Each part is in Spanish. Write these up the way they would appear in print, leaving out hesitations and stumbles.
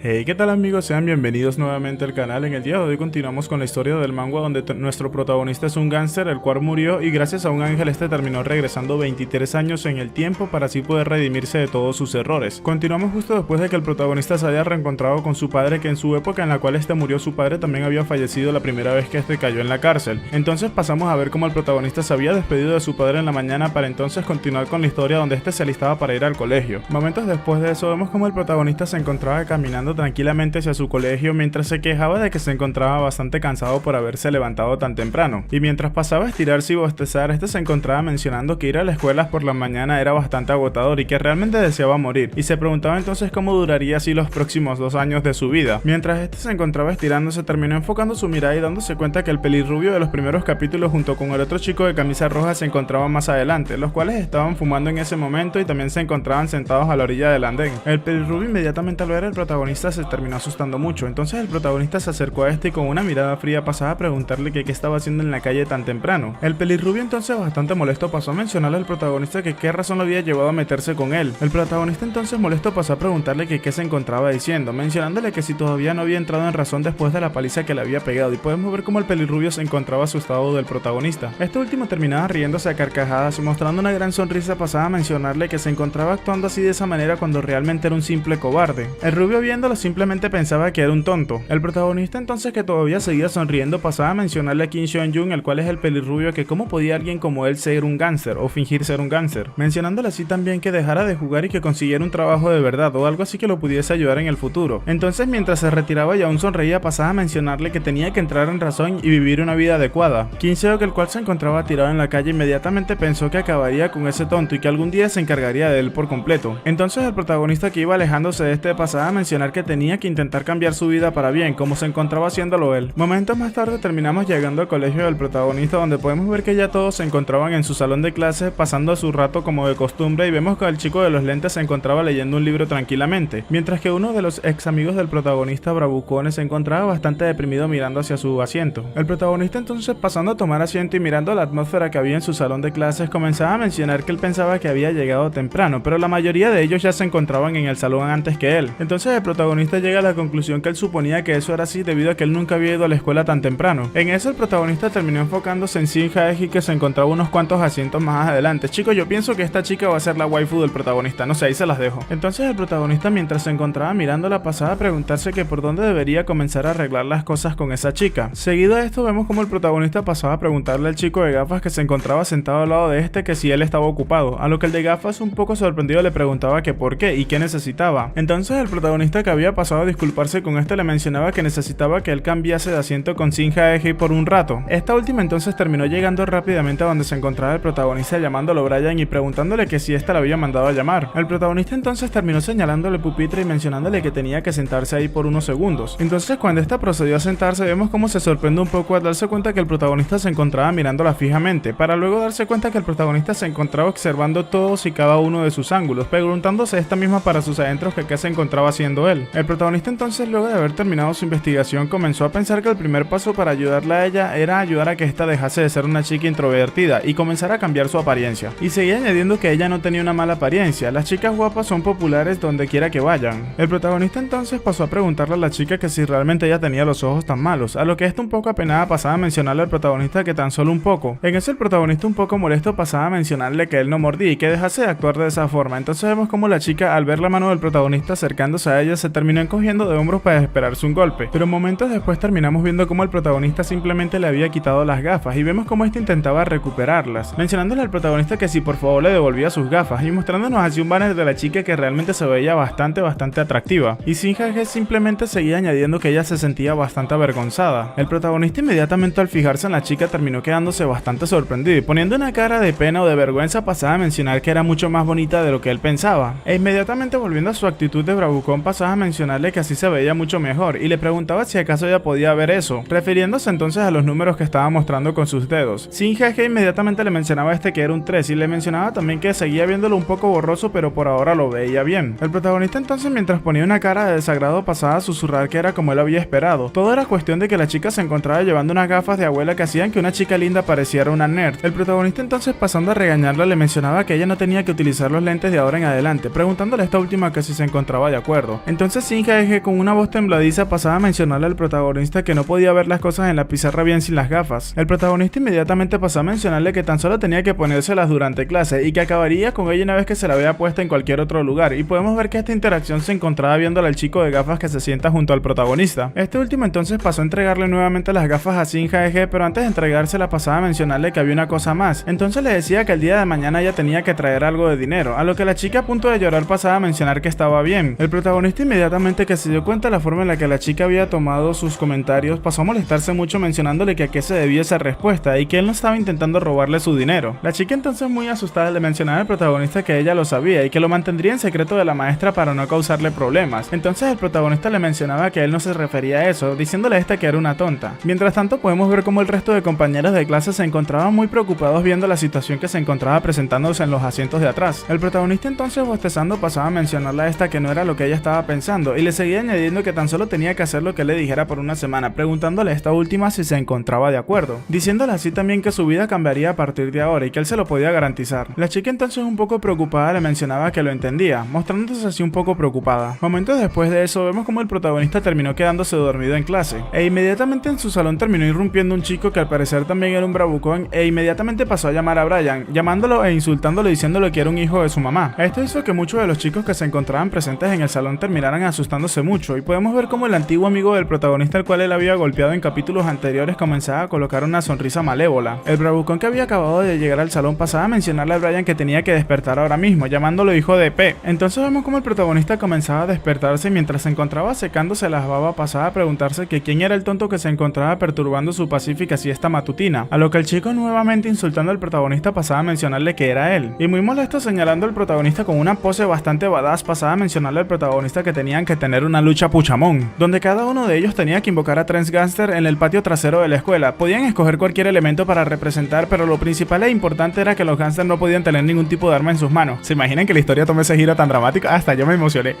Hey, ¿qué tal amigos? Sean bienvenidos nuevamente al canal. En el día de hoy continuamos con la historia del manga donde nuestro protagonista es un gángster el cual murió y gracias a un ángel este terminó regresando 23 años en el tiempo para así poder redimirse de todos sus errores. Continuamos justo después de que el protagonista se haya reencontrado con su padre, que en su época en la cual este murió su padre también había fallecido la primera vez que este cayó en la cárcel. Entonces pasamos a ver cómo el protagonista se había despedido de su padre en la mañana para entonces continuar con la historia donde este se alistaba para ir al colegio. Momentos después de eso vemos cómo el protagonista se encontraba caminando tranquilamente hacia su colegio mientras se quejaba de que se encontraba bastante cansado por haberse levantado tan temprano, y mientras pasaba a estirarse y bostezar, este se encontraba mencionando que ir a la escuela por la mañana era bastante agotador y que realmente deseaba morir, y se preguntaba entonces cómo duraría así los próximos 2 años de su vida. Mientras este se encontraba estirándose, terminó enfocando su mirada y dándose cuenta que el pelirrubio de los primeros capítulos junto con el otro chico de camisa roja se encontraban más adelante, los cuales estaban fumando en ese momento y también se encontraban sentados a la orilla del andén. El pelirrubio inmediatamente al ver al protagonista se terminó asustando mucho, entonces el protagonista se acercó a este y con una mirada fría pasaba a preguntarle que qué estaba haciendo en la calle tan temprano. El pelirrubio entonces bastante molesto pasó a mencionarle al protagonista que qué razón lo había llevado a meterse con él. El protagonista entonces molesto pasó a preguntarle que qué se encontraba diciendo, mencionándole que si todavía no había entrado en razón después de la paliza que le había pegado, y podemos ver cómo el pelirrubio se encontraba asustado del protagonista. Este último terminaba riéndose a carcajadas y mostrando una gran sonrisa pasaba a mencionarle que se encontraba actuando así de esa manera cuando realmente era un simple cobarde. El rubio viéndolo simplemente pensaba que era un tonto. El protagonista entonces, que todavía seguía sonriendo, pasaba a mencionarle a Kim Seon-jung, el cual es el pelirrubio, que cómo podía alguien como él ser un gángster o fingir ser un gángster, mencionándole así también que dejara de jugar y que consiguiera un trabajo de verdad o algo así que lo pudiese ayudar en el futuro. Entonces mientras se retiraba y aún sonreía pasaba a mencionarle que tenía que entrar en razón y vivir una vida adecuada. Kim Seok, el cual se encontraba tirado en la calle, inmediatamente pensó que acabaría con ese tonto y que algún día se encargaría de él por completo. Entonces el protagonista, que iba alejándose de este, pasaba a mencionar que tenía que intentar cambiar su vida para bien, como se encontraba haciéndolo él. Momentos más tarde terminamos llegando al colegio del protagonista, donde podemos ver que ya todos se encontraban en su salón de clases pasando su rato como de costumbre, y vemos que el chico de los lentes se encontraba leyendo un libro tranquilamente, mientras que uno de los ex amigos del protagonista, bravucones, se encontraba bastante deprimido mirando hacia su asiento. El protagonista entonces, pasando a tomar asiento y mirando la atmósfera que había en su salón de clases, comenzaba a mencionar que él pensaba que había llegado temprano, pero la mayoría de ellos ya se encontraban en el salón antes que él. Entonces el protagonista llega a la conclusión que él suponía que eso era así debido a que él nunca había ido a la escuela tan temprano. En eso el protagonista terminó enfocándose en Shin Hae-ji, que se encontraba unos cuantos asientos más adelante. Chicos, yo pienso que esta chica va a ser la waifu del protagonista, no sé, ahí se las dejo. Entonces el protagonista, mientras se encontraba mirándola, pasaba a preguntarse que por dónde debería comenzar a arreglar las cosas con esa chica. Seguido a esto vemos como el protagonista pasaba a preguntarle al chico de gafas que se encontraba sentado al lado de este que si él estaba ocupado, a lo que el de gafas, un poco sorprendido, le preguntaba que por qué y qué necesitaba. Entonces el protagonista, que había pasado a disculparse con este, le mencionaba que necesitaba que él cambiase de asiento con Shin Hae-ji por un rato. Esta última entonces terminó llegando rápidamente a donde se encontraba el protagonista, llamándolo Brian y preguntándole que si esta la había mandado a llamar. El protagonista entonces terminó señalándole el pupitre y mencionándole que tenía que sentarse ahí por unos segundos. Entonces cuando esta procedió a sentarse, vemos cómo se sorprende un poco al darse cuenta que el protagonista se encontraba mirándola fijamente, para luego darse cuenta que el protagonista se encontraba observando todos y cada uno de sus ángulos, preguntándose esta misma para sus adentros que qué se encontraba haciendo él. El protagonista entonces, luego de haber terminado su investigación, comenzó a pensar que el primer paso para ayudarla a ella era ayudar a que ésta dejase de ser una chica introvertida y comenzara a cambiar su apariencia. Y seguía añadiendo que ella no tenía una mala apariencia, las chicas guapas son populares donde quiera que vayan. El protagonista entonces pasó a preguntarle a la chica que si realmente ella tenía los ojos tan malos, a lo que esta, un poco apenada, pasaba a mencionarle al protagonista que tan solo un poco. En eso el protagonista, un poco molesto, pasaba a mencionarle que él no mordía y que dejase de actuar de esa forma. Entonces vemos como la chica, al ver la mano del protagonista acercándose a ella, se terminó encogiendo de hombros para esperarse un golpe, pero momentos después terminamos viendo cómo el protagonista simplemente le había quitado las gafas y vemos cómo este intentaba recuperarlas, mencionándole al protagonista que si por favor le devolvía sus gafas y mostrándonos así un banner de la chica que realmente se veía bastante atractiva, y Shin Hae-ji simplemente seguía añadiendo que ella se sentía bastante avergonzada. El protagonista inmediatamente al fijarse en la chica terminó quedándose bastante sorprendido y poniendo una cara de pena o de vergüenza pasaba a mencionar que era mucho más bonita de lo que él pensaba, e inmediatamente volviendo a su actitud de bravucón pasaba a mencionarle que así se veía mucho mejor y le preguntaba si acaso ella podía ver eso, refiriéndose entonces a los números que estaba mostrando con sus dedos. Shin Hae-ji inmediatamente le mencionaba a este que era un 3 y le mencionaba también que seguía viéndolo un poco borroso, pero por ahora lo veía bien. El protagonista entonces, mientras ponía una cara de desagrado, pasaba a susurrar que era como él había esperado. Todo era cuestión de que la chica se encontraba llevando unas gafas de abuela que hacían que una chica linda pareciera una nerd. El protagonista entonces, pasando a regañarla, le mencionaba que ella no tenía que utilizar los lentes de ahora en adelante, preguntándole a esta última que si se encontraba de acuerdo. Entonces Entonces Shin-Jae con una voz tembladiza pasaba a mencionarle al protagonista que no podía ver las cosas en la pizarra bien sin las gafas. El protagonista inmediatamente pasó a mencionarle que tan solo tenía que ponérselas durante clase y que acabaría con ella una vez que se la había puesta en cualquier otro lugar, y podemos ver que esta interacción se encontraba viéndole al chico de gafas que se sienta junto al protagonista. Este último entonces pasó a entregarle nuevamente las gafas a Shin-Jae, pero antes de entregárselas pasaba a mencionarle que había una cosa más. Entonces le decía que el día de mañana ella tenía que traer algo de dinero, a lo que la chica a punto de llorar pasaba a mencionar que estaba bien. El protagonista inmediatamente que se dio cuenta de la forma en la que la chica había tomado sus comentarios pasó a molestarse mucho mencionándole que a qué se debía esa respuesta y que él no estaba intentando robarle su dinero. La chica entonces muy asustada le mencionaba al protagonista que ella lo sabía y que lo mantendría en secreto de la maestra para no causarle problemas. Entonces el protagonista le mencionaba que él no se refería a eso, diciéndole a esta que era una tonta. Mientras tanto podemos ver cómo el resto de compañeros de clase se encontraban muy preocupados viendo la situación que se encontraba presentándose en los asientos de atrás. El protagonista entonces bostezando pasaba a mencionarle a esta que no era lo que ella estaba pensando y le seguía añadiendo que tan solo tenía que hacer lo que le dijera por una semana, preguntándole a esta última si se encontraba de acuerdo, diciéndole así también que su vida cambiaría a partir de ahora y que él se lo podía garantizar. La chica entonces un poco preocupada le mencionaba que lo entendía, mostrándose así un poco preocupada. Momentos después de eso vemos como el protagonista terminó quedándose dormido en clase, e inmediatamente en su salón terminó irrumpiendo un chico que al parecer también era un bravucón, e inmediatamente pasó a llamar a Brian, llamándolo e insultándolo diciéndole que era un hijo de su mamá. Esto hizo que muchos de los chicos que se encontraban presentes en el salón terminaran asustándose mucho, y podemos ver cómo el antiguo amigo del protagonista al cual él había golpeado en capítulos anteriores comenzaba a colocar una sonrisa malévola. El bravucón que había acabado de llegar al salón pasaba a mencionarle a Brian que tenía que despertar ahora mismo, llamándolo hijo de P. Entonces vemos como el protagonista comenzaba a despertarse y mientras se encontraba secándose las babas pasaba a preguntarse que quién era el tonto que se encontraba perturbando su pacífica siesta matutina, a lo que el chico nuevamente insultando al protagonista pasaba a mencionarle que era él, y muy molesto señalando al protagonista con una pose bastante badass pasaba a mencionarle al protagonista que tenían que tener una lucha puchamón, donde cada uno de ellos tenía que invocar a tres gángsters en el patio trasero de la escuela. Podían escoger cualquier elemento para representar, pero lo principal e importante era que los gángsters no podían tener ningún tipo de arma en sus manos. ¿Se imaginan que la historia tome ese giro tan dramático? Hasta yo me emocioné.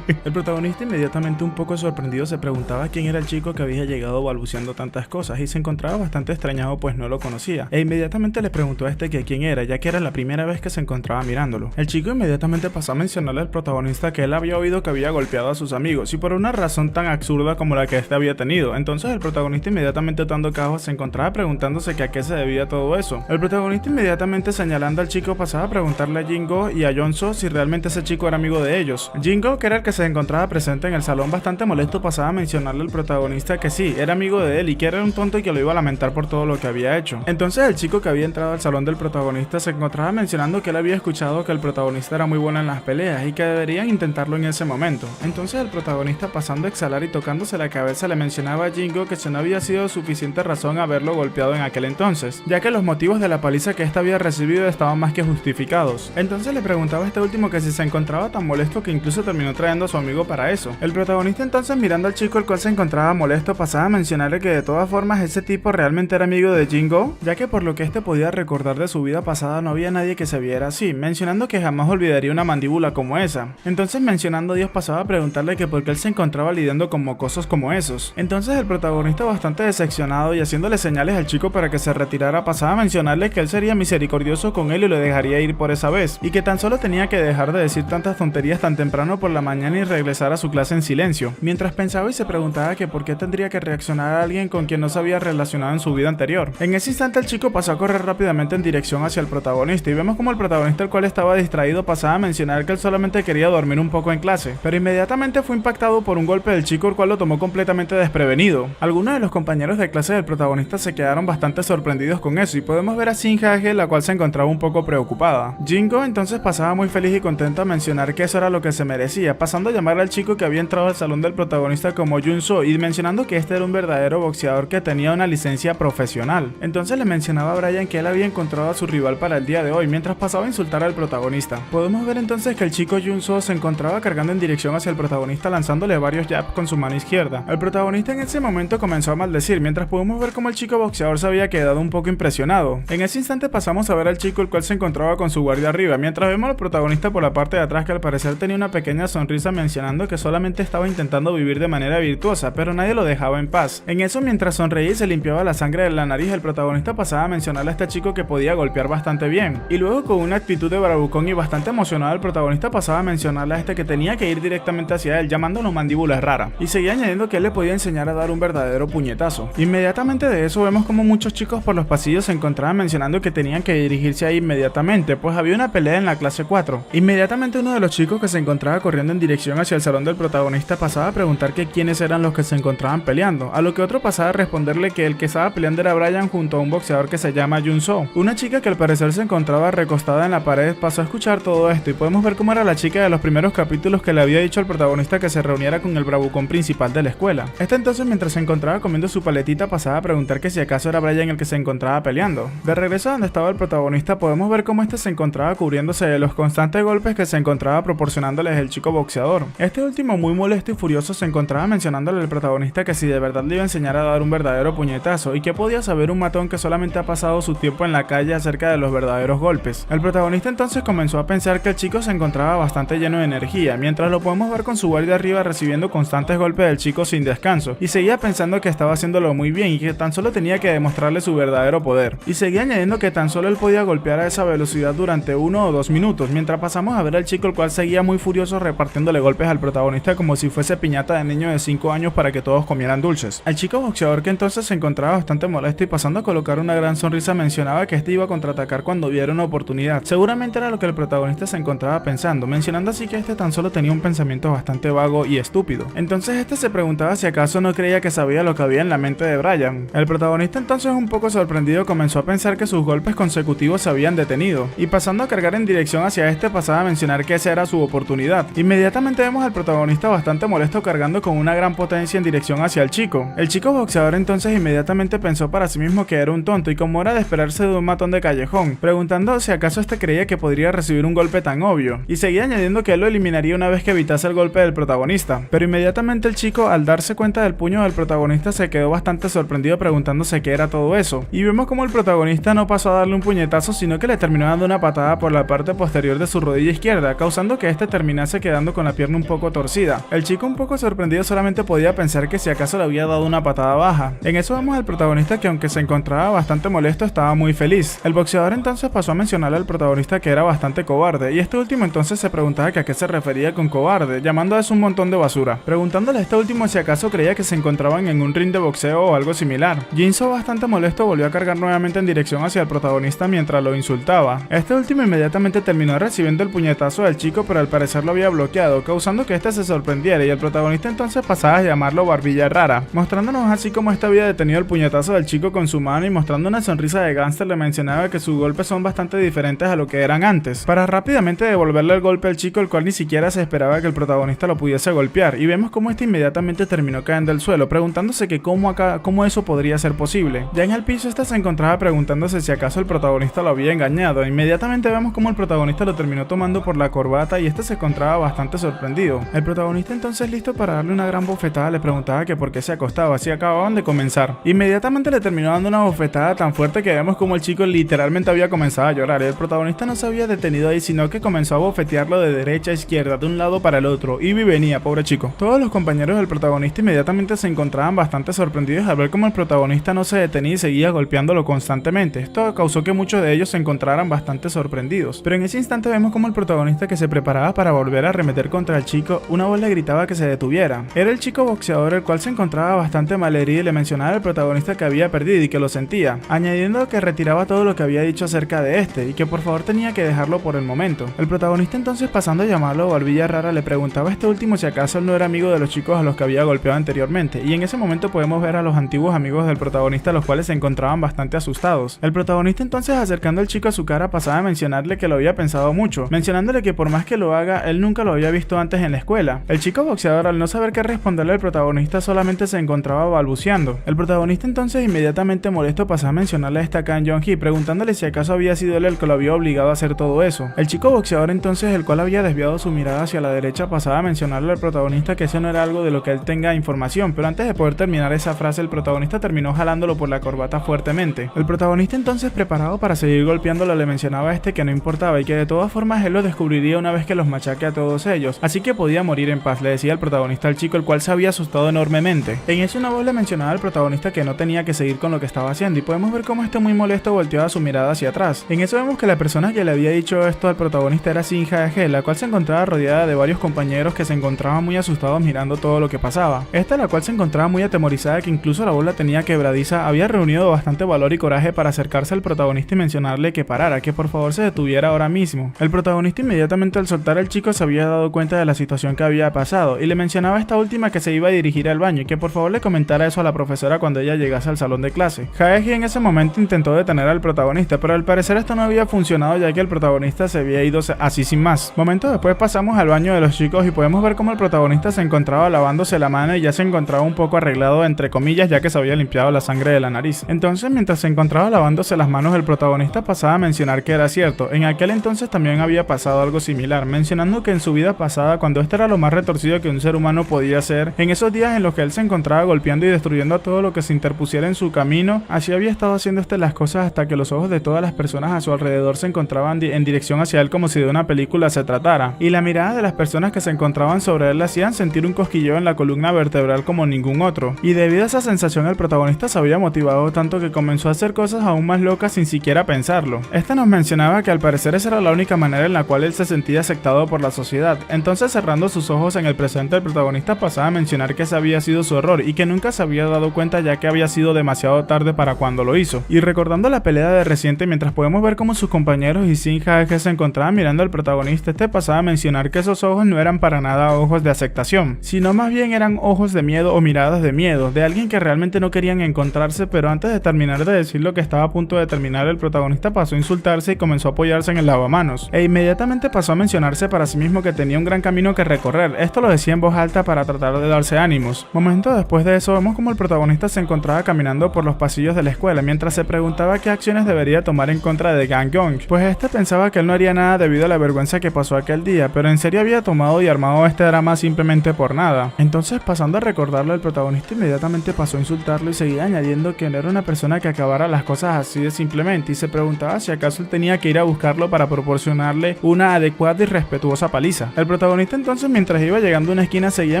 El protagonista inmediatamente un poco sorprendido se preguntaba quién era el chico que había llegado balbuceando tantas cosas y se encontraba bastante extrañado pues no lo conocía, e inmediatamente le preguntó a este que quién era, ya que era la primera vez que se encontraba mirándolo. El chico inmediatamente pasó a mencionarle al protagonista que él había oído que había golpeado a sus amigos y por una razón tan absurda como la que este había tenido. Entonces el protagonista inmediatamente dando cabos se encontraba preguntándose que a qué se debía todo eso. El protagonista inmediatamente señalando al chico pasaba a preguntarle a Jingo y a Yonso si realmente ese chico era amigo de ellos. Jingo, que era el que se encontraba presente en el salón bastante molesto, pasaba a mencionarle al protagonista que sí, era amigo de él y que era un tonto y que lo iba a lamentar por todo lo que había hecho. Entonces el chico que había entrado al salón del protagonista se encontraba mencionando que él había escuchado que el protagonista era muy bueno en las peleas y que deberían intentarlo en ese momento. Entonces el protagonista pasando a exhalar y tocándose la cabeza le mencionaba a Jingo que si no había sido suficiente razón haberlo golpeado en aquel entonces, ya que los motivos de la paliza que ésta había recibido estaban más que justificados. Entonces le preguntaba a este último que si se encontraba tan molesto que incluso terminó trayendo a su amigo para eso. El protagonista entonces mirando al chico el cual se encontraba molesto pasaba a mencionarle que de todas formas ese tipo realmente era amigo de Jingo, ya que por lo que este podía recordar de su vida pasada no había nadie que se viera así, mencionando que jamás olvidaría una mandíbula como esa. Entonces mencionando a Dios pasaba a preguntarle que por qué él se encontraba lidiando con mocosos como esos. Entonces el protagonista bastante decepcionado y haciéndole señales al chico para que se retirara pasaba a mencionarle que él sería misericordioso con él y lo dejaría ir por esa vez, y que tan solo tenía que dejar de decir tantas tonterías tan temprano por la mañana y regresar a su clase en silencio, mientras pensaba y se preguntaba que por qué tendría que reaccionar a alguien con quien no se había relacionado en su vida anterior. En ese instante el chico pasó a correr rápidamente en dirección hacia el protagonista y vemos como el protagonista, el cual estaba distraído, pasaba a mencionar que él solamente quería dormir un poco en clase, pero inmediatamente fue impactado por un golpe del chico el cual lo tomó completamente desprevenido. Algunos de los compañeros de clase del protagonista se quedaron bastante sorprendidos con eso y podemos ver a Shin-Jae, la cual se encontraba un poco preocupada. Jingo entonces pasaba muy feliz y contento a mencionar que eso era lo que se merecía, pasando a llamar al chico que había entrado al salón del protagonista como Junso y mencionando que este era un verdadero boxeador que tenía una licencia profesional. Entonces le mencionaba a Brian que él había encontrado a su rival para el día de hoy mientras pasaba a insultar al protagonista. Podemos ver entonces que el chico Junso se encontraba cargando en dirección hacia el protagonista lanzándole varios jabs con su mano izquierda. El protagonista en ese momento comenzó a maldecir mientras podemos ver como el chico boxeador se había quedado un poco impresionado. En ese instante pasamos a ver al chico el cual se encontraba con su guardia arriba, mientras vemos al protagonista por la parte de atrás que al parecer tenía una pequeña sonrisa mencionando que solamente estaba intentando vivir de manera virtuosa, pero nadie lo dejaba en paz. En eso, mientras sonreía y se limpiaba la sangre de la nariz, el protagonista pasaba a mencionarle a este chico que podía golpear bastante bien. Y luego con una actitud de bravucón y bastante emocionado, el protagonista pasaba a mencionarle a este que tenía que ir directamente hacia él, llamándolo mandíbula rara, y seguía añadiendo que él le podía enseñar a dar un verdadero puñetazo. Inmediatamente de eso vemos como muchos chicos por los pasillos se encontraban mencionando que tenían que dirigirse ahí inmediatamente, pues había una pelea en la clase 4. Inmediatamente uno de los chicos que se encontraba corriendo en dirección hacia el salón del protagonista pasaba a preguntar que quiénes eran los que se encontraban peleando, a lo que otro pasaba a responderle que el que estaba peleando era Brian junto a un boxeador que se llama Jun Soo. Una chica que al parecer se encontraba recostada en la pared pasó a escuchar todo esto y podemos ver cómo era la chica de los primeros capítulos que le había dicho al protagonista que se reuniera con el bravucón principal de la escuela. Esta entonces, mientras se encontraba comiendo su paletita, pasaba a preguntar que si acaso era Brian el que se encontraba peleando. De regreso a donde estaba el protagonista, podemos ver cómo este se encontraba cubriéndose de los constantes golpes que se encontraba proporcionándoles el chico boxeador. Este último, muy molesto y furioso, se encontraba mencionándole al protagonista que si de verdad le iba a enseñar a dar un verdadero puñetazo y que podía saber un matón que solamente ha pasado su tiempo en la calle acerca de los verdaderos golpes. El protagonista entonces comenzó a pensar que el chico se encontraba bastante lleno de energía, mientras lo podemos ver con su guardia arriba recibiendo constantes golpes del chico sin descanso, y seguía pensando que estaba haciéndolo muy bien y que tan solo tenía que demostrarle su verdadero poder, y seguía añadiendo que tan solo él podía golpear a esa velocidad durante 1 o 2 minutos, mientras pasamos a ver al chico el cual seguía muy furioso repartiéndole golpes al protagonista como si fuese piñata de niño de 5 años para que todos comieran dulces. El chico boxeador, que entonces se encontraba bastante molesto y pasando a colocar una gran sonrisa, mencionaba que este iba a contraatacar cuando viera una oportunidad. Seguramente era lo que el protagonista se encontraba pensando, mencionando así que este tan solo tenía un pensamiento bastante vago y estúpido. Entonces este se preguntaba si acaso no creía que sabía lo que había en la mente de Brian. El protagonista entonces, un poco sorprendido, comenzó a pensar que sus golpes consecutivos se habían detenido, y pasando a cargar en dirección hacia este pasaba a mencionar que esa era su oportunidad. Inmediatamente vemos al protagonista bastante molesto cargando con una gran potencia en dirección hacia el chico. El chico boxeador entonces inmediatamente pensó para sí mismo que era un tonto y como era de esperarse de un matón de callejón, preguntando si acaso este creía que podría recibir un golpe tan obvio, y seguía añadiendo que él lo eliminaría una vez que evitase el golpe del protagonista. Pero inmediatamente el chico, al darse cuenta del puño del protagonista, se quedó bastante sorprendido preguntándose qué era todo eso, y vemos como el protagonista no pasó a darle un puñetazo, sino que le terminó dando una patada por la parte posterior de su rodilla izquierda, causando que este terminase quedando con la pierna un poco torcida. El chico, un poco sorprendido, solamente podía pensar que si acaso le había dado una patada baja. En eso vemos al protagonista que, aunque se encontraba bastante molesto, estaba muy feliz. El boxeador entonces pasó a mencionarle al protagonista que era bastante cobarde, y este último entonces se preguntaba que a qué se refería con cobarde, llamando a eso un montón de basura, preguntándole a este último si acaso creía que se encontraban en un ring de boxeo o algo similar. Jin Soo, bastante molesto, volvió a cargar nuevamente en dirección hacia el protagonista mientras lo insultaba. Este último inmediatamente terminó recibiendo el puñetazo del chico, pero al parecer lo había bloqueado, causando que este se sorprendiera, y el protagonista entonces pasaba a llamarlo barbilla rara, mostrándonos así como este había detenido el puñetazo del chico con su mano, y mostrando una sonrisa de gángster le mencionaba que sus golpes son bastante diferentes a lo que eran antes, para rápidamente devolverle el golpe al chico, el cual ni siquiera se esperaba que el protagonista lo pudiese golpear, y vemos como este inmediatamente terminó cayendo al suelo, preguntándose que cómo eso podría ser posible. Ya en el piso este se encontraba preguntándose si acaso el protagonista lo había engañado. Inmediatamente vemos como el protagonista lo terminó tomando por la corbata y este se encontraba bastante sorprendido. El protagonista entonces, listo para darle una gran bofetada, le preguntaba que por qué se acostaba si acababan de comenzar. Inmediatamente le terminó dando una bofetada tan fuerte que vemos como el chico literalmente había comenzado a llorar, y el protagonista no se había detenido ahí, sino que comenzó a bofetearlo de derecha a izquierda, de un lado para el otro, y venía, pobre chico. Todos los compañeros del protagonista inmediatamente se encontraban bastante sorprendidos al ver como el protagonista no se detenía y seguía golpeándolo constantemente. Esto causó que muchos de ellos se encontraran bastante sorprendidos, pero en ese instante vemos como el protagonista, que se preparaba para volver a arremeter contra el chico, una voz le gritaba que se detuviera. Era el chico boxeador, el cual se encontraba bastante malherido y le mencionaba al protagonista que había perdido y que lo sentía, añadiendo que retiraba todo lo que había dicho acerca de este y que por favor tenía que dejarlo por el momento. El protagonista entonces, pasando a llamarlo barbilla rara, le preguntaba a este último si acaso él no era amigo de los chicos a los que había golpeado anteriormente, y en ese momento podemos ver a los antiguos amigos del protagonista, los cuales se encontraban bastante asustados. El protagonista entonces, acercando al chico a su cara, pasaba a mencionarle que lo había pensado mucho, mencionándole que por más que lo haga, él nunca lo había visto antes en la escuela. El chico boxeador, al no saber qué responderle al protagonista, solamente se encontraba balbuceando. El protagonista entonces, inmediatamente molesto, pasaba a mencionarle a esta Kang Jong-hee, preguntándole si acaso había sido él el que lo había obligado a hacer todo eso. El chico boxeador entonces, el cual había desviado su mirada hacia la derecha, pasaba a mencionarle al protagonista que eso no era algo de lo que él tenga información, pero antes de poder terminar esa frase, el protagonista terminó jalándolo por la corbata fuertemente. El protagonista entonces, preparado para seguir golpeándolo, le mencionaba a este que no importaba y que de todas formas él lo descubriría una vez que los machaque a todos ellos, así que podía morir en paz, le decía el protagonista al chico, el cual se había asustado enormemente. En eso una voz le mencionaba al protagonista que no tenía que seguir con lo que estaba haciendo, y podemos ver cómo este, muy molesto, volteaba su mirada hacia atrás. En eso vemos que la persona que le había dicho esto al protagonista era Shin Jae-hye, la cual se encontraba rodeada de varios compañeros que se encontraban muy asustados mirando todo lo que pasaba. Esta, la cual se encontraba muy atemorizada, que incluso la voz la tenía quebradiza, había reunido bastante valor y coraje para acercarse al protagonista y mencionarle que parara, que por favor se detuviera ahora mismo. El protagonista inmediatamente al soltar al chico se había dado cuenta de la situación que había pasado y le mencionaba a esta última que se iba a dirigir al baño y que por favor le comentara eso a la profesora cuando ella llegase al salón de clase. Haeji en ese momento intentó detener al protagonista, pero al parecer esto no había funcionado, ya que el protagonista se había ido así sin más. Momentos después pasamos al baño de los chicos y podemos ver cómo el protagonista se encontraba lavándose la mano y ya se encontraba un poco arreglado entre comillas, ya que se había limpiado la sangre de la nariz. Entonces, mientras se encontraba lavándose las manos, el protagonista pasaba a mencionar que era cierto. En aquel entonces también había pasado algo similar, mencionando que en su vida pasada, cuando este era lo más retorcido que un ser humano podía ser, en esos días en los que él se encontraba golpeando y destruyendo a todo lo que se interpusiera en su camino, así había estado haciendo las cosas hasta que los ojos de todas las personas a su alrededor se encontraban en dirección hacia él como si de una película se tratara, y la mirada de las personas que se encontraban sobre él le hacían sentir un cosquilleo en la columna vertebral como ningún otro, y debido a esa sensación el protagonista se había motivado tanto que comenzó a hacer cosas aún más locas sin siquiera pensarlo. Esta nos mencionaba que al parecer esa era la única manera en la cual él se sentía aceptado por la sociedad. Entonces, cerrando sus ojos en el presente, el protagonista pasaba a mencionar que ese había sido su error y que nunca se había dado cuenta, ya que había sido demasiado tarde para cuando lo hizo. Y recordando la pelea de reciente, mientras podemos ver cómo sus compañeros y Shin-Hae se encontraban mirando al protagonista, este pasaba a mencionar que esos ojos no eran para nada ojos de aceptación, sino más bien eran ojos de miedo o miradas de miedo, de alguien que realmente no querían encontrarse. Pero antes de terminar de decir lo que estaba a punto de terminar, el protagonista pasó a insultarse y comenzó a apoyarse en el lavamanos, e inmediatamente pasó a mencionarse para sí mismo que tenía un gran camino que recorrer. Esto lo decía en voz alta para tratar de darse ánimos. Momentos después de eso, vemos como el protagonista se encontraba caminando por los pasillos de la escuela mientras se preguntaba qué acciones debería tomar en contra de Gang Gong, pues este pensaba que él no haría nada debido a la vergüenza que pasó aquel día, pero en serio había tomado y armado este drama simplemente por nada. Entonces, pasando a recordarlo, el protagonista inmediatamente pasó a insultarlo y seguía añadiendo que no era una persona que acabara las cosas así de simplemente, y se preguntaba si acaso él tenía que ir a buscarlo para proporcionarle una adecuada y respetuosa paliza. El protagonista entonces, mientras iba llegando a una esquina, seguía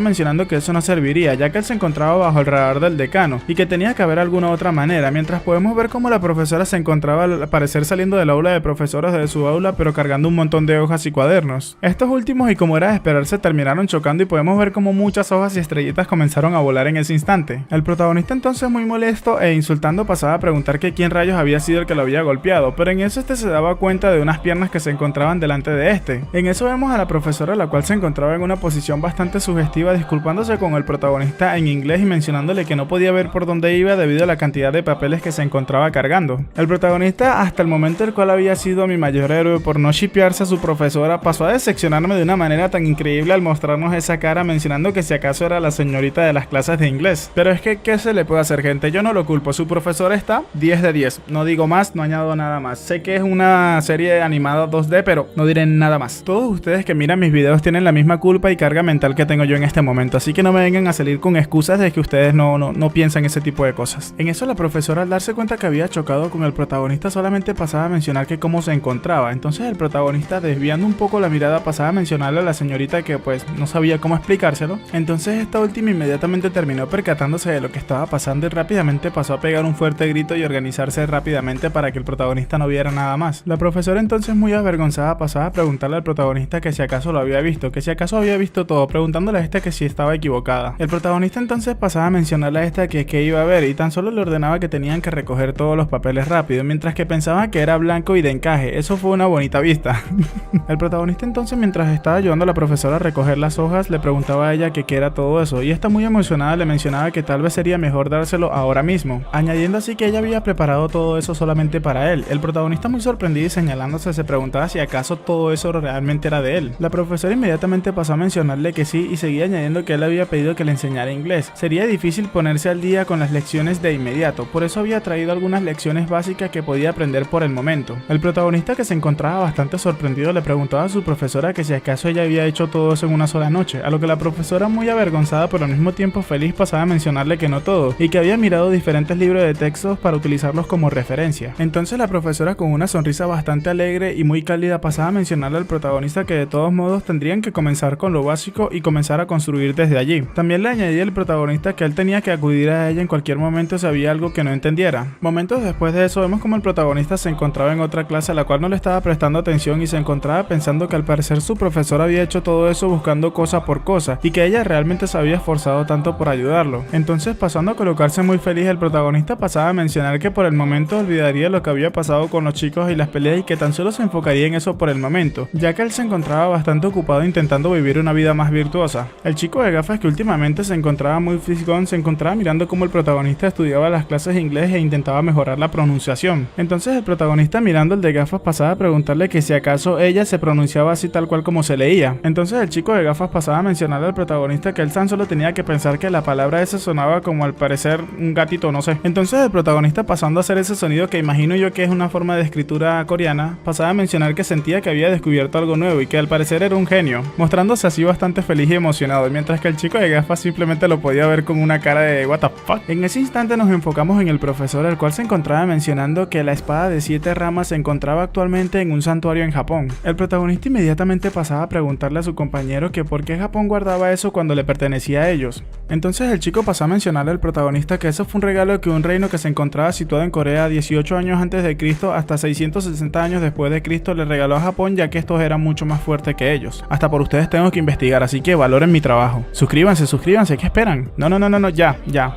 mencionando que eso no serviría, ya que él se encontraba bajo el radar del decano y que tenía que haber alguna otra manera, mientras podemos ver cómo la profesora se encontraba al parecer saliendo del aula de profesores de su aula, pero cargando un montón de hojas y cuadernos. Estos últimos, y como era de esperarse, terminaron chocando y podemos ver cómo muchas hojas y estrellitas comenzaron a volar en ese instante. El protagonista entonces, muy molesto e insultando, pasaba a preguntar que quién rayos había sido el que lo había golpeado, pero en eso se daba cuenta de unas piernas que se encontraban delante de este. En eso vemos a la profesora, la cual se encontraba en una posición bastante sugestiva, disculpándose con el protagonista en inglés y mencionándole que no podía ver por dónde iba debido a la cantidad de papeles que se encontraba cargando. El protagonista, hasta el momento el cual había sido mi mayor héroe por no shippearse a su profesora, pasó a decepcionarme de una manera tan increíble al mostrarnos esa cara, mencionando que si acaso era la señorita de las clases de inglés. Pero es que, ¿qué se le puede hacer, gente? Yo no lo culpo, su profesora está 10 de 10, no digo más, no añado nada más. Sé que es una serie animada 2D, pero no diré nada más. Todos ustedes que miran mis videos tienen la misma culpa y carga mental que tengo yo en este momento, así que no me vengan a salir con excusas de que ustedes no piensan ese tipo de cosas. En eso la profesora, al darse cuenta que había chocado con el protagonista, solamente pasaba a mencionar que cómo se encontraba. Entonces el protagonista, desviando un poco la mirada, pasaba a mencionarle a la señorita que pues no sabía cómo explicárselo. Entonces esta última inmediatamente terminó percatándose de lo que estaba pasando y rápidamente pasó a pegar un fuerte grito y organizarse rápidamente para que el protagonista no viera nada más. La profesora entonces, muy avergonzada, pasaba a preguntarle al protagonista que si acaso lo había visto, que si acaso había visto todo, preguntándole a esta que si estaba equivocada. El protagonista entonces pasaba a mencionarle a esta que iba a ver y tan solo le ordenaba que tenían que recoger todos los papeles rápido, mientras que pensaba que era blanco y de encaje. Eso fue una bonita vista. El protagonista entonces, mientras estaba ayudando a la profesora a recoger las hojas, le preguntaba a ella que qué era todo eso, y esta muy emocionada le mencionaba que tal vez sería mejor dárselo ahora mismo, añadiendo así que ella había preparado todo eso solamente para él. El protagonista, muy sorprendido y señalándose, se preguntaba si acaso todo eso realmente era de él. La profesora inmediatamente pasó a mencionarle que sí y seguía añadiendo que él había pedido que le enseñara inglés. Sería difícil ponerse al día con las lecciones de inmediato, por eso había traído algunas lecciones básicas que podía aprender por el momento. El protagonista, que se encontraba bastante sorprendido, le preguntaba a su profesora que si acaso ella había hecho todo eso en una sola noche, a lo que la profesora, muy avergonzada pero al mismo tiempo feliz, pasaba a mencionarle que no todo, y que había mirado diferentes libros de textos para utilizarlos como referencia. Entonces la profesora, con una sonrisa bastante alegre y muy cálida, pasaba a mencionarle al protagonista que de todos modos tendrían que comenzar con lo básico y comenzar a construir desde allí. También le añadía al protagonista que él tenía que acudir a ella en cualquier momento si había algo que no entendiera. Momentos después de eso, vemos como el protagonista se encontraba en otra clase a la cual no le estaba prestando atención y se encontraba pensando que al parecer su profesora había hecho todo eso buscando cosa por cosa y que ella realmente se había esforzado tanto por ayudarlo. Entonces, pasando a colocarse muy feliz, el protagonista pasaba a mencionar que por el momento olvidaría lo que había pasado con los chicos y las peleas y que tan solo se enfocaría en eso por el momento, ya que él se encontraba bastante ocupado intentando vivir una vida más virtuosa. El chico de gafas, que últimamente se encontraba muy fisgón, se encontraba mirando cómo el protagonista estudiaba las clases de inglés e intentaba mejorar la pronunciación. Entonces el protagonista, mirando el de gafas, pasaba a preguntarle que si acaso ella se pronunciaba así tal cual como se leía. Entonces el chico de gafas pasaba a mencionarle al protagonista que él tan solo tenía que pensar que la palabra esa sonaba como al parecer un gatito, no sé. Entonces el protagonista, pasando a hacer ese sonido que imagino yo que es una forma de escritura coreana, pasaba a mencionar que sentía que había descubierto algo nuevo y que al parecer era un genio, mostrándose así bastante feliz y emocionado, mientras que el chico de gafas simplemente lo podía ver con una cara de what the fuck. En ese instante nos enfocamos en el profesor, el cual se encontraba mencionando que la espada de 7 ramas se encontraba actualmente en un santuario en Japón. El protagonista inmediatamente pasaba a preguntarle a su compañero que por qué Japón guardaba eso cuando le pertenecía a ellos. Entonces el chico pasó a mencionarle al protagonista que eso fue un regalo que un reino que se encontraba situado en Corea 18 años antes de Cristo hasta 660 años después de Cristo le regaló a Japón, ya que estos eran mucho más fuertes que ellos. Hasta por ustedes tengo que investigar, así que valoren mi trabajo. Suscríbanse, ¿qué esperan? No, ya.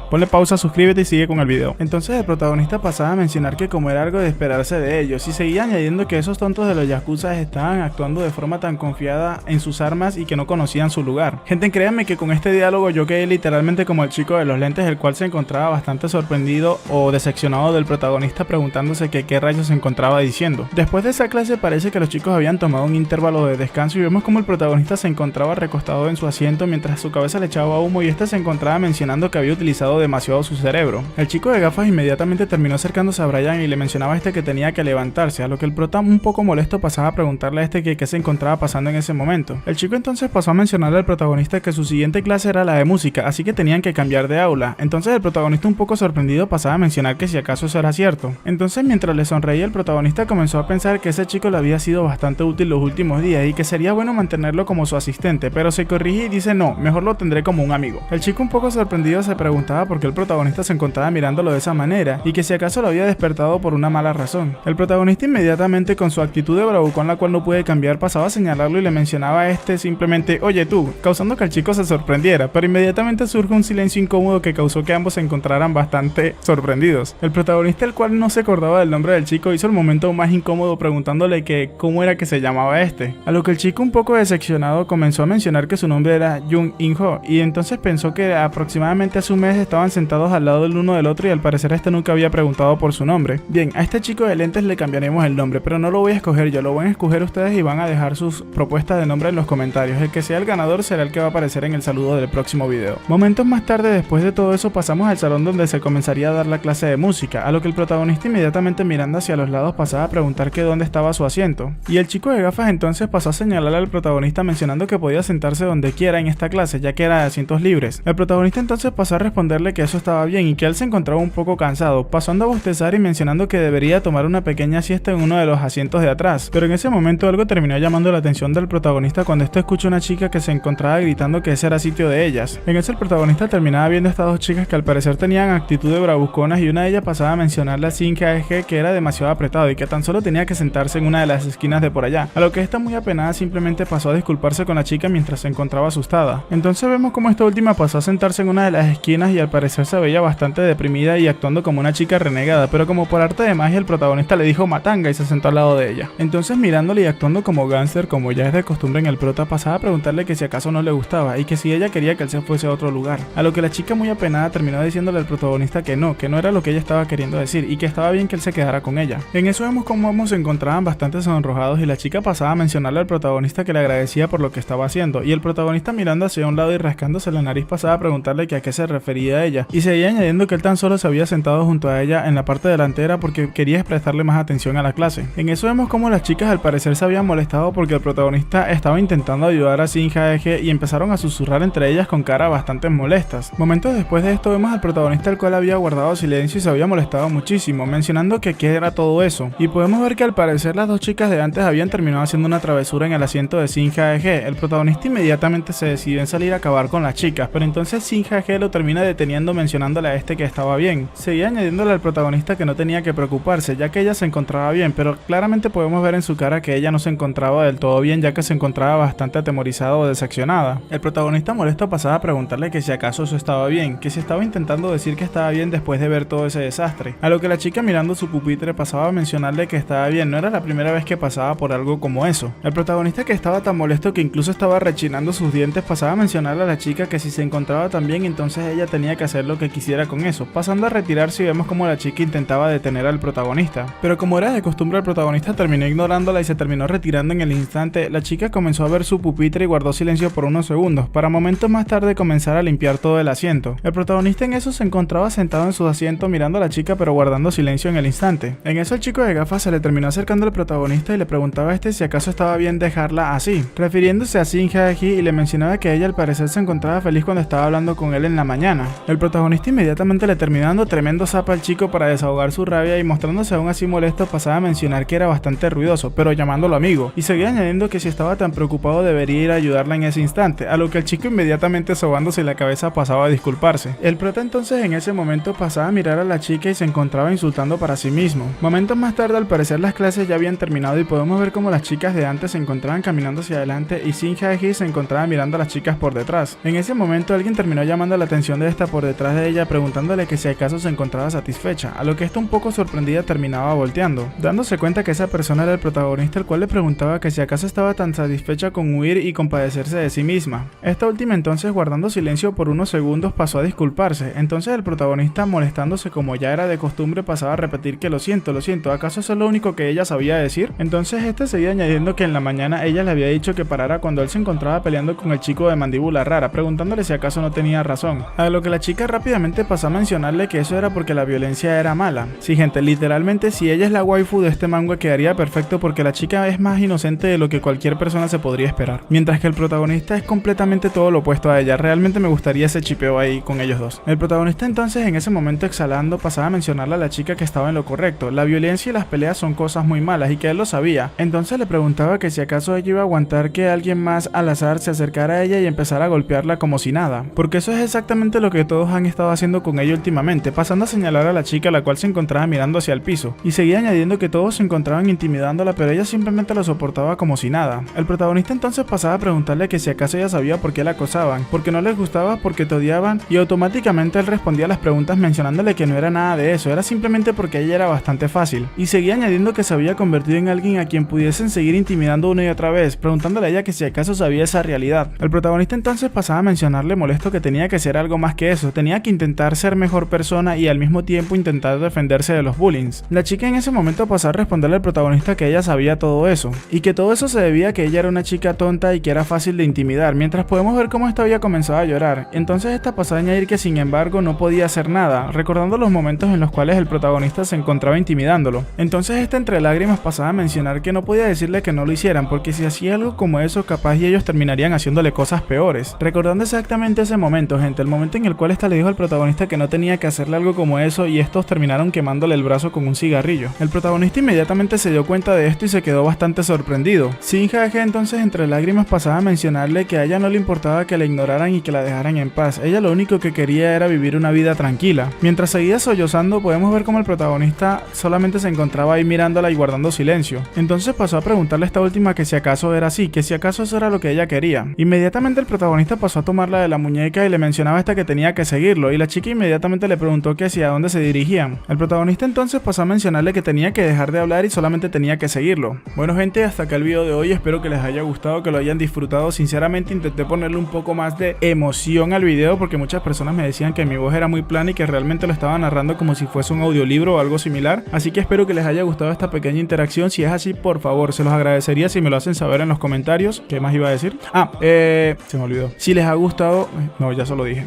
Ponle pausa, suscríbete y sigue con el video. Entonces el protagonista pasaba a mencionar que como era algo de esperarse de ellos, y seguía añadiendo que esos tontos de los yakuza estaban actuando de forma tan confiada en sus armas y que no conocían su lugar. Gente, créanme que con este diálogo yo quedé literalmente como el chico de los lentes, el cual se encontraba bastante sorprendido o decepcionado del protagonista, preguntándose que qué rayos se encontraba diciendo. Después de esa clase parece que los chicos habían tomado un intervalo de descanso y vemos como el protagonista se encontraba recostado en su asiento mientras su cabeza le echaba humo y este se encontraba mencionando que había utilizado demasiado su cerebro. El chico de gafas inmediatamente terminó acercándose a Brian y le mencionaba a este que tenía que levantarse, a lo que el prota, un poco molesto, pasaba a preguntarle a este que qué se encontraba pasando en ese momento. El chico entonces pasó a mencionarle al protagonista que su siguiente clase era la de música, así que tenían que cambiar de aula. Entonces el protagonista, un poco sorprendido, pasaba a mencionar que si acaso eso era cierto. Entonces, mientras le sonreía, el protagonista comenzó a pensar que ese chico le había sido bastante útil los últimos días y que sería bueno mantenerlo como su asistente, pero se corrige y dice no, mejor lo tendré como un amigo. El chico, un poco sorprendido, se preguntaba por qué el protagonista se encontraba mirándolo de esa manera y que si acaso lo había despertado por una mala razón. El protagonista inmediatamente, con su actitud de bravucón la cual no puede cambiar, pasaba a señalarlo y le mencionaba a este simplemente oye tú, causando que el chico se sorprendiera, pero inmediatamente surge un silencio incómodo que causó que ambos se encontraran bastante sorprendidos. El protagonista, el cual no se acordaba del nombre del chico, hizo el momento más incómodo preguntándole que cómo era que se llamaba este, a lo que el chico, un poco decepcionado, comenzó a mencionar que su nombre era Jung In-ho y entonces pensó que aproximadamente hace un mes estaban sentados al lado del uno del otro y al parecer este nunca había preguntado por su nombre. Bien, a este chico de lentes le cambiaremos el nombre, pero no lo voy a escoger yo, lo van a escoger ustedes y van a dejar sus propuestas de nombre en los comentarios. El que sea el ganador será el que va a aparecer en el saludo del próximo video. Momentos más tarde, después de todo eso, pasamos al salón donde se comenzaría a dar la clase de música, a lo que el protagonista, inmediatamente mirando hacia los lados, pasaba a preguntar que dónde estaba su asiento. Y el chico de gafas entonces pasó a señalarle al protagonista mencionando que podía sentarse donde quiera en esta clase, ya que era de asientos libres. El protagonista entonces pasó a responderle que eso estaba bien y que él se encontraba un poco cansado, pasando a bostezar y mencionando que debería tomar una pequeña siesta en uno de los asientos de atrás. Pero en ese momento algo terminó llamando la atención del protagonista cuando este escuchó una chica que se encontraba gritando que ese era sitio de ellas. En eso el protagonista terminaba viendo a estas dos chicas que al parecer tenían actitud de bravuconas y una de ellas pasaba a mencionarle a Shin Jae-ge que era demasiado apretado y que tan solo tenía que sentarse en una de las esquinas de por allá, a lo que esta, muy apenada, simplemente pasó a disculparse con la chica mientras se encontraba asustada. Entonces vemos como esta última pasó a sentarse en una de las esquinas y al parecer se veía bastante deprimida y actuando como una chica renegada, pero como por arte de magia el protagonista le dijo matanga y se sentó al lado de ella. Entonces, mirándole y actuando como gánster, como ya es de costumbre en el prota, pasaba a preguntarle que si acaso no le gustaba y que si ella quería que él se fuese a otro lugar, a lo que la chica, muy apenada, terminó diciéndole al protagonista que no era lo que ella estaba queriendo decir y que estaba bien que él se quedara con ella. En eso vemos como ambos se encontraban bastante sonrojados y la chica pasaba a mencionarle al protagonista que le agradecía por lo que estaba haciendo, y el protagonista, mirando hacia un lado y rascándose la nariz, pasaba a preguntarle que a qué se refería ella y seguía añadiendo que él tan solo se había sentado junto a ella en la parte delantera porque quería prestarle más atención a la clase. En eso vemos como las chicas al parecer se habían molestado porque el protagonista estaba intentando ayudar a Shin Jae-ge y empezaron a susurrar entre ellas con cara bastante molestas. Momentos después de esto vemos al protagonista, el cual había guardado silencio y se había molestado muchísimo, mencionando que qué era todo eso, y podemos ver que al parecer las dos chicas de antes habían terminado haciendo una travesura en el asiento de Shin Jae-ge. El protagonista inmediatamente se decidió en salir a acabar con las chicas, pero entonces Shin Jae-ge lo termina deteniendo mencionándole a este que estaba bien. Seguía añadiéndole al protagonista que no tenía que preocuparse, ya que ella se encontraba bien, pero claramente podemos ver en su cara que ella no se encontraba del todo bien, ya que se encontraba bastante atemorizada o decepcionada. El protagonista molesto pasaba a preguntarle que si acaso eso estaba bien, que si estaba intentando decir que estaba bien después de ver todo ese desastre. A lo que la chica, mirando su pupitre, pasaba a mencionarle que estaba bien, no era la primera vez que pasaba por algo como eso. El protagonista, que estaba tan molesto que incluso estaba rechinando sus dientes, pasaba a mencionarle a la chica que si se encontraba tan bien, entonces ella tenía que hacer lo que quisiera con eso, pasando a retirarse, y vemos como la chica intentaba detener al protagonista. Pero como era de costumbre, el protagonista terminó ignorándola y se terminó retirando en el instante. La chica comenzó a ver su pupitre y guardó silencio por unos segundos, para momentos más tarde comenzar a limpiar todo el asiento. El protagonista en eso se encontraba sentado en su asiento mirando a la chica pero guardando silencio en el instante. En eso el chico de gafas se le terminó acercando al protagonista y le preguntaba a este si acaso estaba bien dejarla así, refiriéndose a Shin Hae-ji, y le mencionaba que ella al parecer se encontraba feliz cuando estaba hablando con él en la mañana. El protagonista inmediatamente le terminó dando tremendo zapa al chico para desahogar su rabia, y mostrándose aún así molesto pasaba a mencionar que era bastante ruidoso, pero llamándolo amigo, y seguía añadiendo que si estaba tan preocupado debería ir a ayudarla en ese instante, a lo que el chico inmediatamente sobándose la cabeza pasaba a disculparse. El prota entonces en ese momento pasaba a mirar a la chica y se encontraba insultando para sí mismo. Momentos más tarde, al parecer las clases ya habían terminado y podemos ver cómo las chicas de antes se encontraban caminando hacia adelante y Shin Hae-ji se encontraba mirando a las chicas por detrás. En ese momento alguien terminó llamando la atención de esta por detrás de ella, preguntándole que si acaso se encontraba satisfecha, a lo que esta un poco sorprendida terminaba volteando, dándose cuenta que esa persona era el protagonista, el cual le preguntaba que si acaso estaba tan satisfecha con huir y compadecerse de sí misma. Esta última entonces, guardando silencio por unos segundos, pasó a disculparse. Entonces el protagonista, molestándose como ya era de costumbre, pasaba a repetir que lo siento, ¿acaso eso es lo único que ella sabía decir? Entonces este seguía añadiendo que en la mañana ella le había dicho que parara cuando él se encontraba peleando con el chico de mandíbula rara, preguntándole si acaso no tenía razón, a lo que la chica rápidamente pasó a mencionarle que eso era porque la violencia era mala. Sí, gente, literalmente si ella es la waifu de este manga quedaría perfecto, porque la chica es más inocente de lo que cualquier persona se podría esperar, mientras que el protagonista es completamente todo lo opuesto a ella. Realmente me gustaría ese chipeo ahí con ellos dos. El protagonista entonces en ese momento, exhalando, pasaba a mencionarle a la chica que estaba en lo correcto. La violencia y las peleas son cosas muy malas y que él lo sabía. Entonces le preguntaba que si acaso ella iba a aguantar que alguien más al azar se acercara a ella y empezara a golpearla como si nada, porque eso es exactamente lo que todos han estado haciendo con ella últimamente, pasando a señalar a la chica, la cual se encontraba mirando hacia el piso, y seguía añadiendo que todos se encontraban intimidándola, pero ella simplemente lo soportaba como si nada. El protagonista entonces pasaba a preguntarle que si acaso ella sabía por qué la acosaban, porque no les gustaba, porque te odiaban, y automáticamente él respondía a las preguntas mencionándole que no era nada de eso, era simplemente porque ella era bastante fácil, y seguía añadiendo que se había convertido en alguien a quien pudiesen seguir intimidando una y otra vez, preguntándole a ella que si acaso sabía esa realidad. El protagonista entonces pasaba a mencionarle molesto que tenía que ser algo más que eso, tenía que intentar ser mejor persona y al mismo tiempo intentar defenderse de los bullying. La chica en ese momento pasó a responderle al protagonista que ella sabía todo eso, y que todo eso se debía a que ella era una chica tonta y que era fácil de intimidar, mientras podemos ver cómo esta había comenzado a llorar. Entonces esta pasó a añadir que sin embargo no podía hacer nada, recordando los momentos en los cuales el protagonista se encontraba intimidándolo. Entonces esta entre lágrimas pasaba a mencionar que no podía decirle que no lo hicieran, porque si hacía algo como eso capaz y ellos terminarían haciéndole cosas peores. Recordando exactamente ese momento, gente, el momento en el cual esta le dijo al protagonista que no tenía que hacerle algo como eso, y estos terminaron quemándole el brazo con un cigarrillo. El protagonista inmediatamente se dio cuenta de esto y se quedó bastante sorprendido. Shin Hae-ji entonces entre lágrimas pasaba a mencionarle que a ella no le importaba que la ignoraran y que la dejaran en paz, ella lo único que quería era vivir una vida tranquila. Mientras seguía sollozando, podemos ver cómo el protagonista solamente se encontraba ahí mirándola y guardando silencio. Entonces pasó a preguntarle a esta última que si acaso era así, que si acaso eso era lo que ella quería. Inmediatamente el protagonista pasó a tomarla de la muñeca y le mencionaba a esta que tenía que seguirlo, y la chica inmediatamente le preguntó que hacia dónde se dirigían. El protagonista entonces pasó a mencionarle que tenía que dejar de hablar y solamente tenía que seguirlo. Bueno, gente, hasta acá el video de hoy, espero que les haya gustado, que lo hayan disfrutado. Sinceramente intenté ponerle un poco más de emoción al video, porque muchas personas me decían que mi voz era muy plana y que realmente lo estaba narrando como si fuese un audiolibro o algo similar, así que espero que les haya gustado esta pequeña interacción. Si es así, por favor, se los agradecería si me lo hacen saber en los comentarios. ¿Qué más iba a decir? Se me olvidó. Si les ha gustado... No, ya se lo dije.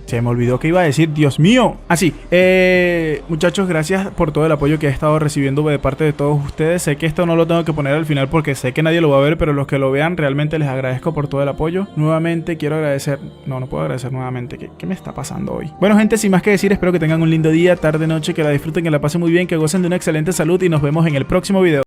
Se me olvidó que iba a decir, Dios mío. Así, muchachos, gracias por todo el apoyo que he estado recibiendo de parte de todos ustedes. Sé que esto no lo tengo que poner al final porque sé que nadie lo va a ver, pero los que lo vean realmente les agradezco por todo el apoyo. Nuevamente quiero agradecer... No puedo agradecer nuevamente. ¿Qué me está pasando hoy? Bueno, gente, sin más que decir, espero que tengan un lindo día, tarde, noche, que la disfruten, que la pasen muy bien, que gocen de una excelente salud y nos vemos en el próximo video.